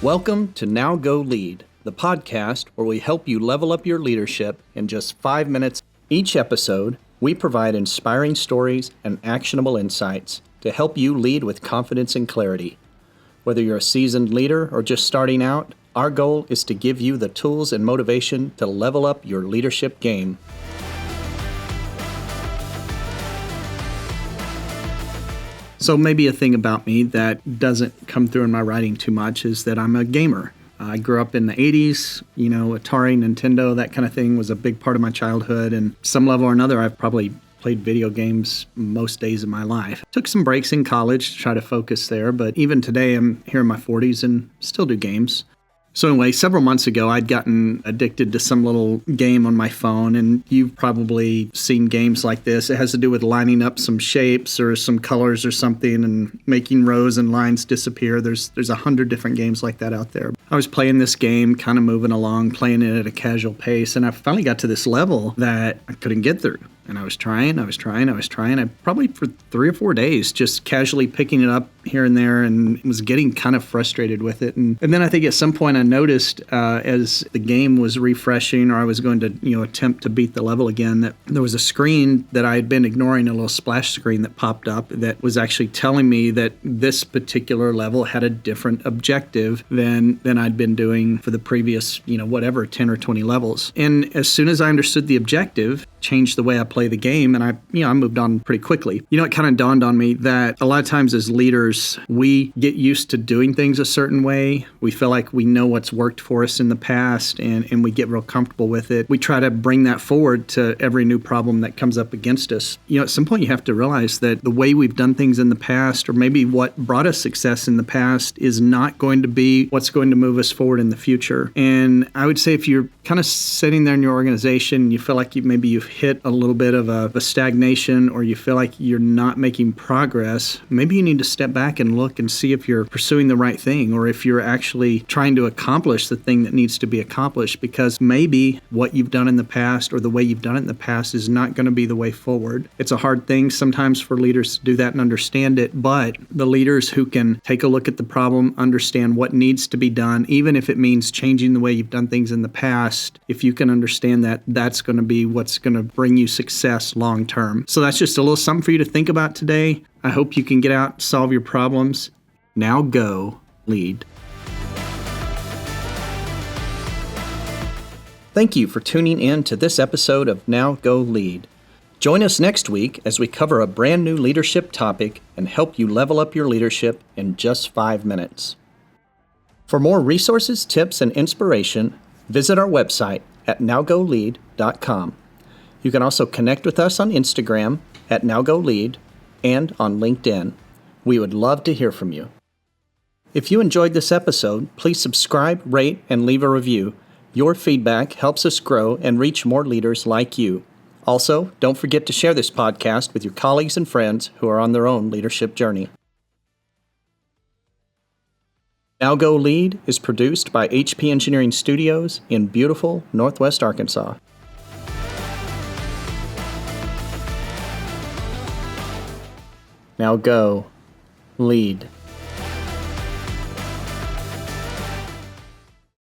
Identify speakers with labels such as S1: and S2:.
S1: Welcome to Now Go Lead, the podcast where we help you level up your leadership in just 5 minutes. Each episode, we provide inspiring stories and actionable insights to help you lead with confidence and clarity. Whether you're a seasoned leader or just starting out, our goal is to give you the tools and motivation to level up your leadership game. So maybe a thing about me that doesn't come through in my writing too much is that I'm a gamer. I grew up in the 80s, Atari, Nintendo, that kind of thing was a big part of my childhood. And some level or another, I've probably played video games most days of my life. Took some breaks in college to try to focus there, but even today I'm here in my 40s and still do games. So anyway, several months ago, I'd gotten addicted to some little game on my phone, and you've probably seen games like this. It has to do with lining up some shapes or some colors or something and making rows and lines disappear. There's 100 different games like that out there. I was playing this game, kind of moving along, playing it at a casual pace, and I finally got to this level that I couldn't get through. And I was trying. I probably for 3 or 4 days, just casually picking it up here and there, and was getting kind of frustrated with it. And then I think at some point I noticed as the game was refreshing, or I was going to attempt to beat the level again, that there was a screen that I had been ignoring, a little splash screen that popped up that was actually telling me that this particular level had a different objective than I'd been doing for the previous 10 or 20 levels. And as soon as I understood the objective, changed the way I play the game, and I moved on pretty quickly. It kind of dawned on me that a lot of times as leaders, we get used to doing things a certain way. We feel like we know what's worked for us in the past, and we get real comfortable with it. We try to bring that forward to every new problem that comes up against us. At some point you have to realize that the way we've done things in the past, or maybe what brought us success in the past, is not going to be what's going to move us forward in the future. And I would say if you're kind of sitting there in your organization, you feel like you've hit a little bit of a stagnation, or you feel like you're not making progress, maybe you need to step back and look and see if you're pursuing the right thing, or if you're actually trying to accomplish the thing that needs to be accomplished, because maybe what you've done in the past or the way you've done it in the past is not going to be the way forward. It's a hard thing sometimes for leaders to do that and understand it, but the leaders who can take a look at the problem, understand what needs to be done, even if it means changing the way you've done things in the past, if you can understand that, that's going to be what's going to bring you success long term. So that's just a little something for you to think about today. I hope you can get out, solve your problems. Now go lead. Thank you for tuning in to this episode of Now Go Lead. Join us next week as we cover a brand new leadership topic and help you level up your leadership in just 5 minutes. For more resources, tips, and inspiration, visit our website at nowgolead.com. You can also connect with us on Instagram at NowGoLead and on LinkedIn. We would love to hear from you. If you enjoyed this episode, please subscribe, rate, and leave a review. Your feedback helps us grow and reach more leaders like you. Also, don't forget to share this podcast with your colleagues and friends who are on their own leadership journey. Now Go Lead is produced by HP Engineering Studios in beautiful Northwest Arkansas. Now go lead.